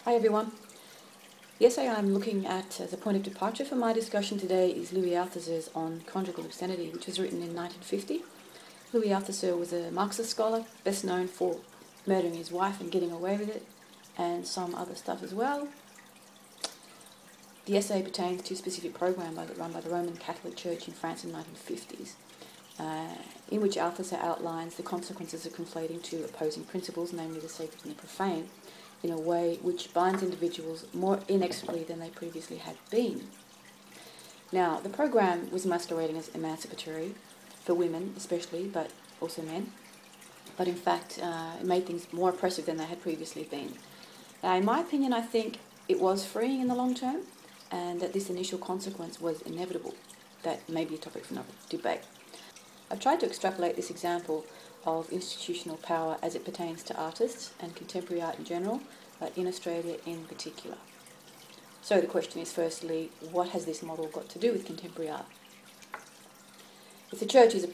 Hi everyone. The essay I'm looking at as a point of departure for my discussion today is Louis Althusser's On Conjugal Obscenity, which was written in 1950. Louis Althusser was a Marxist scholar, best known for murdering his wife and getting away with it, and some other stuff as well. The essay pertains to a specific program run by the Roman Catholic Church in France in the 1950s, in which Althusser outlines the consequences of conflating two opposing principles, namely the sacred and the profane, in a way which binds individuals more inexorably than they previously had been. Now, the program was masquerading as emancipatory, for women especially, but also men, but in fact it made things more oppressive than they had previously been. Now, in my opinion, I think it was freeing in the long term, and that this initial consequence was inevitable. That may be a topic for another debate. I've tried to extrapolate this example of institutional power as it pertains to artists and contemporary art in general, but in Australia in particular. So the question is, firstly, what has this model got to do with contemporary art? If the church is in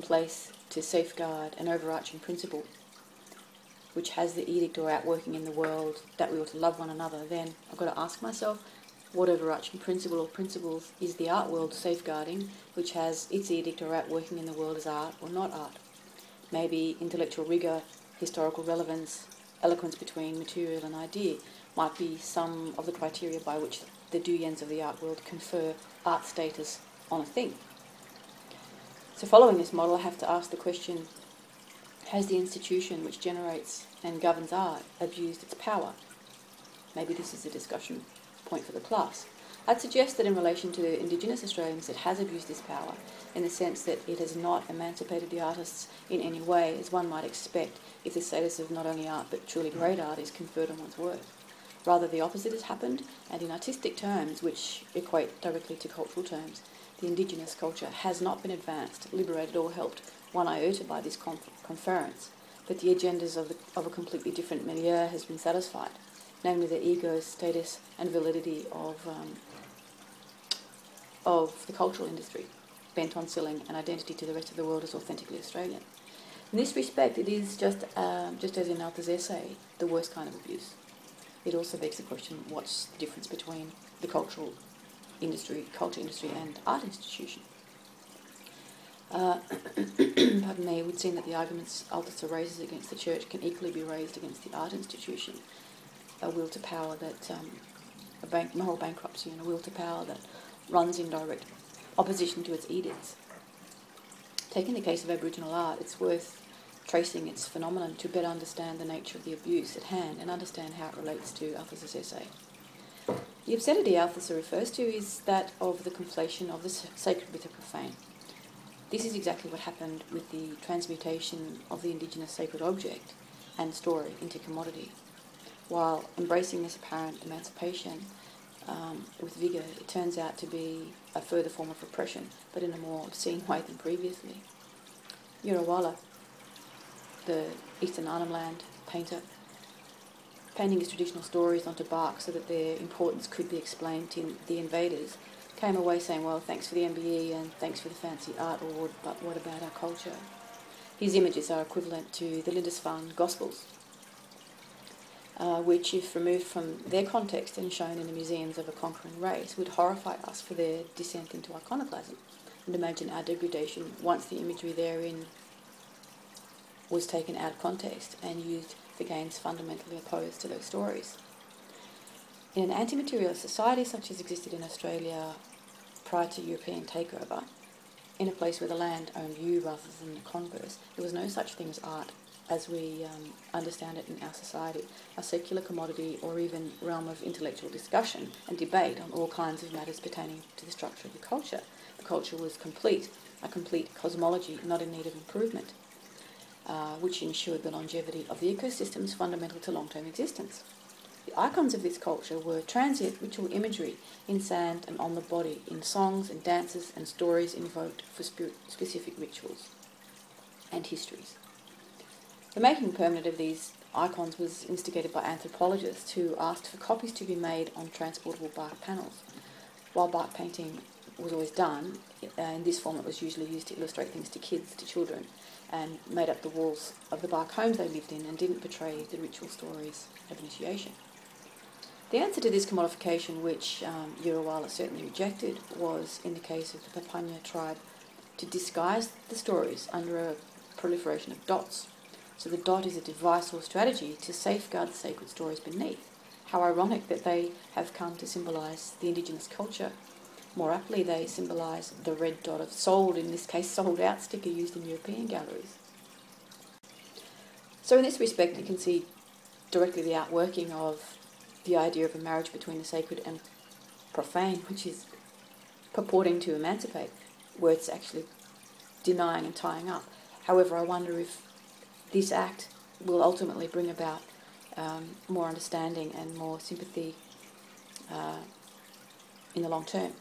place to safeguard an overarching principle, which has the edict or outworking in the world that we ought to love one another, then I've got to ask myself, what overarching principle or principles is the art world safeguarding, which has its edict or outworking in the world as art or not art? Maybe intellectual rigour, historical relevance, eloquence between material and idea might be some of the criteria by which the doyens of the art world confer art status on a thing. So following this model, I have to ask the question, has the institution which generates and governs art abused its power? Maybe this is a discussion point for the class. I'd suggest that in relation to Indigenous Australians, it has abused this power in the sense that it has not emancipated the artists in any way, as one might expect if the status of not only art but truly great art is conferred on one's work. Rather, the opposite has happened, and in artistic terms, which equate directly to cultural terms, the Indigenous culture has not been advanced, liberated or helped one iota by this conference, but the agendas of a completely different milieu has been satisfied, namely the ego, status and validity of the cultural industry, bent on selling an identity to the rest of the world as authentically Australian. In this respect, it is, just as in Althusser's essay, the worst kind of abuse. It also begs the question, what's the difference between the culture industry and art institution? Pardon me, it would seem that the arguments Althusser raises against the church can equally be raised against the art institution. A will to power that, moral bankruptcy and a will to power that runs in direct opposition to its edicts. Taking the case of Aboriginal art, it's worth tracing its phenomenon to better understand the nature of the abuse at hand and understand how it relates to Althusser's essay. The obscenity Althusser refers to is that of the conflation of the sacred with the profane. This is exactly what happened with the transmutation of the Indigenous sacred object and story into commodity. While embracing this apparent emancipation with vigour, it turns out to be a further form of repression, but in a more obscene way than previously. Yurawala, the Eastern Arnhem Land painter, painting his traditional stories onto bark so that their importance could be explained to the invaders, came away saying, well, thanks for the MBE and thanks for the fancy art award, but what about our culture? His images are equivalent to the Lindisfarne Gospels, which, if removed from their context and shown in the museums of a conquering race, would horrify us for their descent into iconoclasm, and imagine our degradation once the imagery therein was taken out of context and used for gains fundamentally opposed to those stories. In an anti-materialist society such as existed in Australia prior to European takeover, in a place where the land owned you rather than the converse, there was no such thing as art as we understand it in our society, a secular commodity or even realm of intellectual discussion and debate on all kinds of matters pertaining to the structure of the culture. The culture was complete, a complete cosmology, not in need of improvement, which ensured the longevity of the ecosystems fundamental to long-term existence. The icons of this culture were transient ritual imagery in sand and on the body, in songs and dances and stories invoked for specific rituals and histories. The making permanent of these icons was instigated by anthropologists who asked for copies to be made on transportable bark panels. While bark painting was always done, in this form it was usually used to illustrate things to kids, to children, and made up the walls of the bark homes they lived in and didn't portray the ritual stories of initiation. The answer to this commodification, which Yirawala certainly rejected, was, in the case of the Papunya tribe, to disguise the stories under a proliferation of dots. So the dot is a device or strategy to safeguard the sacred stories beneath. How ironic that they have come to symbolise the indigenous culture. More aptly, they symbolise the red dot of sold, in this case sold out, sticker used in European galleries. So in this respect, you can see directly the outworking of the idea of a marriage between the sacred and profane, which is purporting to emancipate, where it's actually denying and tying up. However, I wonder if this act will ultimately bring about more understanding and more sympathy in the long term.